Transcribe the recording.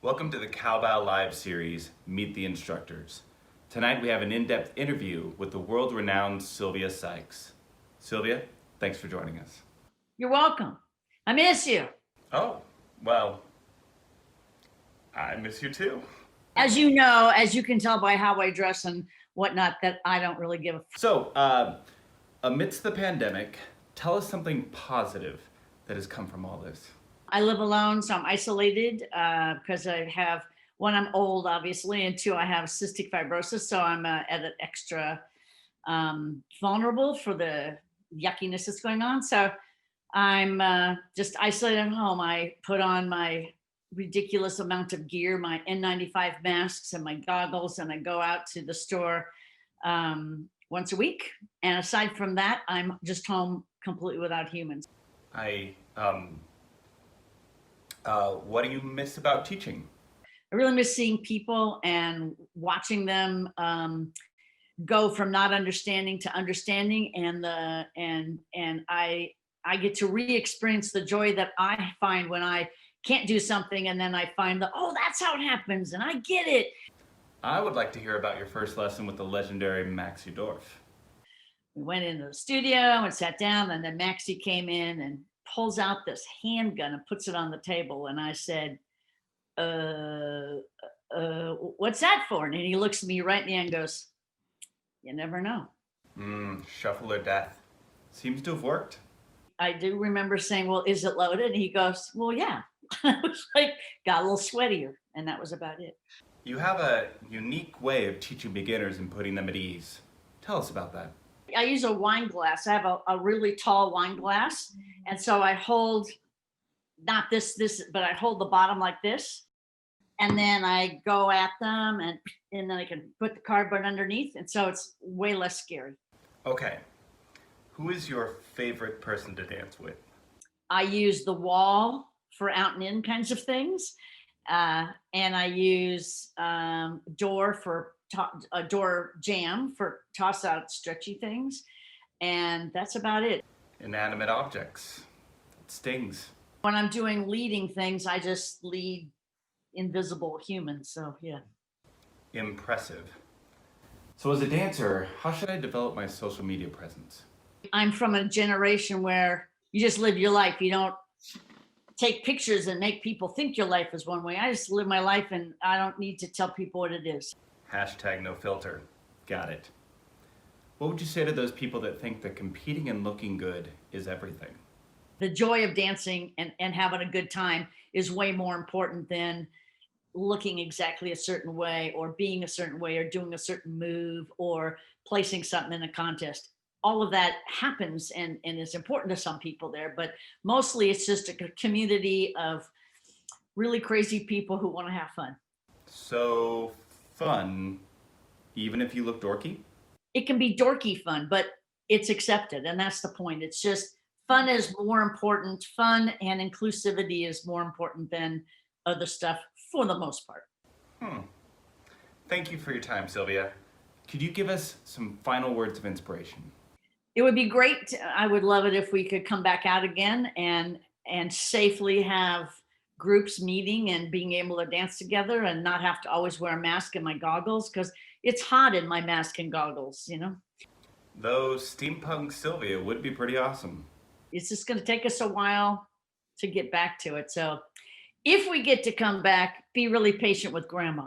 Welcome to the CalBal Live series, Meet the Instructors. Tonight we have an in-depth interview with the world-renowned Sylvia Sykes. Sylvia, thanks for joining us. You're welcome. I miss you. Oh, well, I miss you too. As you know, as you can tell by how I dress and whatnot, that I don't really give a So, amidst the pandemic, tell us something positive that has come from all this. I live alone, so I'm isolated because I have, one, I'm old, obviously, and two, I have cystic fibrosis, so I'm at an extra vulnerable for the yuckiness that's going on. So I'm just isolated at home. I put on my ridiculous amount of gear, my N95 masks and my goggles, and I go out to the store once a week. And aside from that, I'm just home completely without humans. What do you miss about teaching? I really miss seeing people and watching them go from not understanding to understanding, and I get to re-experience the joy that I find when I can't do something, and then I find that, oh, that's how it happens, and I get it. I would like to hear about your first lesson with the legendary Maxie Dorf. We went into the studio and sat down, and then Maxie came in and pulls out this handgun and puts it on the table, and I said, what's that for? And he looks at me right in the eye and goes, you never know. Shuffle or death. Seems to have worked. I do remember saying, well, is it loaded? And he goes, well, yeah. I was like, got a little sweatier, and that was about it. You have a unique way of teaching beginners and putting them at ease. Tell us about that. I use a wine glass. I have a really tall wine glass. And so I hold, not this, but I hold the bottom like this. And then I go at them, and then I can put the cardboard underneath. And so it's way less scary. Okay. Who is your favorite person to dance with? I use the wall for out and in kinds of things. And I use door for a door jam for toss out stretchy things. And that's about it. Inanimate objects. It stings. When I'm doing leading things, I just lead invisible humans. So yeah. Impressive. So as a dancer, how should I develop my social media presence? I'm from a generation where you just live your life. You don't take pictures and make people think your life is one way. I just live my life, and I don't need to tell people what it is. Hashtag no filter. Got it. What would you say to those people that think that competing and looking good is everything? The joy of dancing and having a good time is way more important than looking exactly a certain way or being a certain way or doing a certain move or placing something in a contest. All of that happens and is important to some people there, but mostly it's just a community of really crazy people who want to have fun. So fun, even if you look dorky? It can be dorky fun, but it's accepted, and that's the point. It's just fun is more important. Fun and inclusivity is more important than other stuff for the most part. Thank you for your time, Sylvia. Could you give us some final words of inspiration? It would be great. I would love it if we could come back out again and safely have groups meeting and being able to dance together and not have to always wear a mask and my goggles, because it's hot in my mask and goggles, you know. Though steampunk Sylvia would be pretty awesome. It's just going to take us a while to get back to it. So if we get to come back, be really patient with grandma.